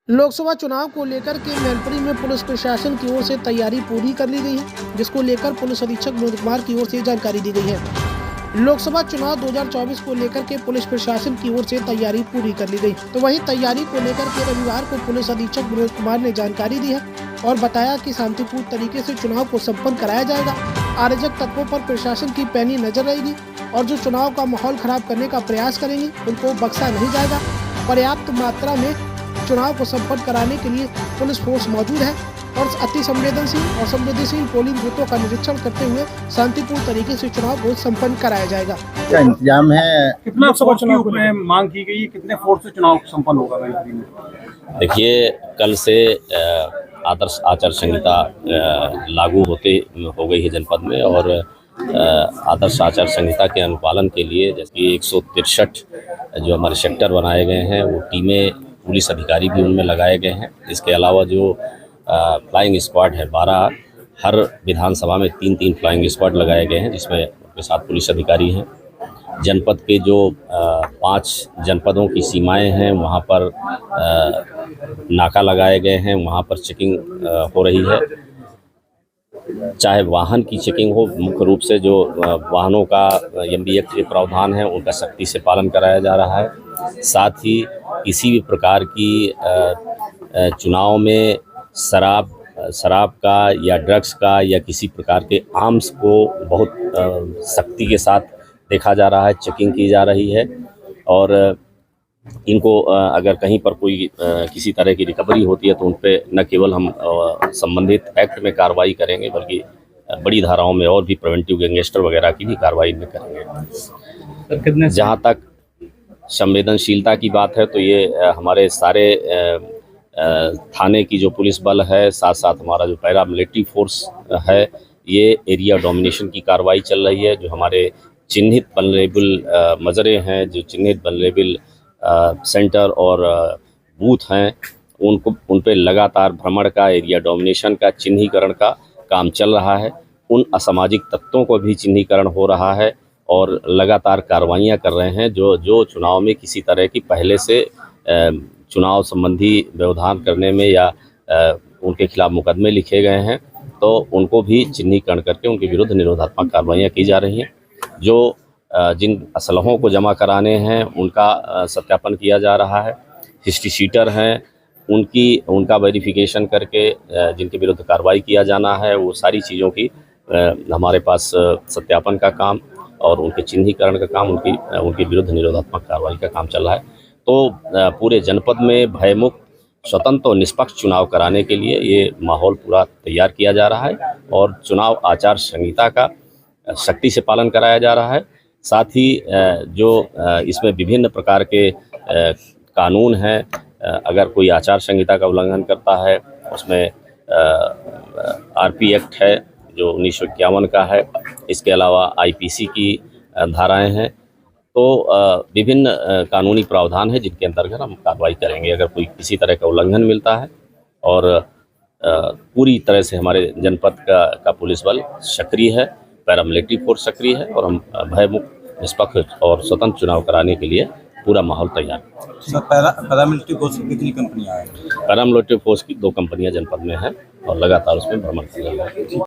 लोकसभा चुनाव को लेकर के मैनपुरी में पुलिस प्रशासन की ओर से तैयारी पूरी कर ली गई है, जिसको लेकर पुलिस अधीक्षक विनोद कुमार की ओर से जानकारी दी गई है। लोकसभा चुनाव 2024 को लेकर के पुलिस प्रशासन की ओर से तैयारी पूरी कर ली गई। तो वहीं तैयारी को लेकर के रविवार को पुलिस अधीक्षक विनोद कुमार ने जानकारी दी है और बताया कि शांतिपूर्ण तरीके से चुनाव को सम्पन्न कराया जाएगा। अराजक तत्वों पर प्रशासन की पैनी नजर रहेगी और जो चुनाव का माहौल खराब करने का प्रयास करेंगे उनको बख्शा नहीं जाएगा। पर्याप्त मात्रा में चुनाव को संपन्न कराने के लिए पुलिस फोर्स मौजूद है और अति संवेदनशील और संवेदनशील पोलिंग बूथों का निरीक्षण करते हुए शांतिपूर्ण तरीके से चुनाव को संपन्न कराया जाएगा। क्या इंतजाम है? कितना लोकसभा चुनाव में मांग की गई है, कितने फोर्स से चुनाव संपन्न होगा मैनपुरी में? देखिए, कल से आदर्श आचार संहिता लागू हो गई है जनपद में और आदर्श आचार संहिता के अनुपालन के लिए जैसे 163 जो हमारे सेक्टर बनाए गए हैं वो टीमें पुलिस अधिकारी भी उनमें लगाए गए हैं। इसके अलावा जो फ्लाइंग स्क्वाड है 12 हर विधानसभा में 3-3 फ्लाइंग स्क्वाड लगाए गए हैं, जिसमें उनके साथ पुलिस अधिकारी हैं। जनपद के जो 5 जनपदों की सीमाएं हैं वहाँ पर नाका लगाए गए हैं, वहाँ पर चेकिंग हो रही है। चाहे वाहन की चेकिंग हो, मुख्य रूप से जो वाहनों का एमवी एक्ट के प्रावधान है उनका सख्ती से पालन कराया जा रहा है। साथ ही किसी भी प्रकार की चुनाव में शराब का या ड्रग्स का या किसी प्रकार के आर्म्स को बहुत सख्ती के साथ देखा जा रहा है, चेकिंग की जा रही है और इनको अगर कहीं पर कोई किसी तरह की रिकवरी होती है तो उन पे न केवल हम संबंधित एक्ट में कार्रवाई करेंगे बल्कि बड़ी धाराओं में और भी प्रिवेंटिव गैंगस्टर वगैरह की भी कार्रवाई में करेंगे। जहाँ तक संवेदनशीलता की बात है तो ये हमारे सारे थाने की जो पुलिस बल है, साथ साथ हमारा जो पैरा मिलिट्री फोर्स है, ये एरिया डोमिनेशन की कार्रवाई चल रही है। जो हमारे चिन्हित वल्नरेबल मजरे हैं, जो चिन्हित वल्नरेबल सेंटर और बूथ हैं, उन पे लगातार भ्रमण का, एरिया डोमिनेशन का, चिन्हीकरण का काम चल रहा है। उन असामाजिक तत्वों को भी चिन्हीकरण हो रहा है और लगातार कार्रवाइयाँ कर रहे हैं जो चुनाव में किसी तरह की पहले से चुनाव संबंधी व्यवधान करने में या उनके खिलाफ मुकदमे लिखे गए हैं तो उनको भी चिन्हीकरण करके उनके विरुद्ध निरोधात्मक कार्रवाइयाँ की जा रही हैं। जो जिन असलहों को जमा कराने हैं उनका सत्यापन किया जा रहा है। हिस्ट्री शीटर हैं उनका वेरिफिकेशन करके जिनके विरुद्ध कार्रवाई किया जाना है वो सारी चीज़ों की हमारे पास सत्यापन का काम और उनके चिन्हीकरण का काम, उनके विरुद्ध निरोधात्मक कार्रवाई का काम चल रहा है। तो पूरे जनपद में भयमुक्त, स्वतंत्र और निष्पक्ष चुनाव कराने के लिए ये माहौल पूरा तैयार किया जा रहा है और चुनाव आचार संहिता का सख्ती से पालन कराया जा रहा है। साथ ही जो इसमें विभिन्न प्रकार के कानून हैं, अगर कोई आचार संहिता का उल्लंघन करता है उसमें आरपी एक्ट है जो 1951 का है, इसके अलावा आईपीसी की धाराएं हैं। तो विभिन्न कानूनी प्रावधान है जिनके अंतर्गत हम कार्रवाई करेंगे अगर कोई किसी तरह का उल्लंघन मिलता है। और पूरी तरह से हमारे जनपद का पुलिस बल सक्रिय है, पैरामिलिट्री फोर्स सक्रिय है और हम भयमुक्त, निष्पक्ष और स्वतंत्र चुनाव कराने के लिए पूरा माहौल तैयार है। सर, पैरामिलिट्री फोर्स की कितनी कंपनियां हैं? पैरामिलिट्री फोर्स की 2 कंपनियां जनपद में हैं और लगातार उसमें भ्रमण कर रही है।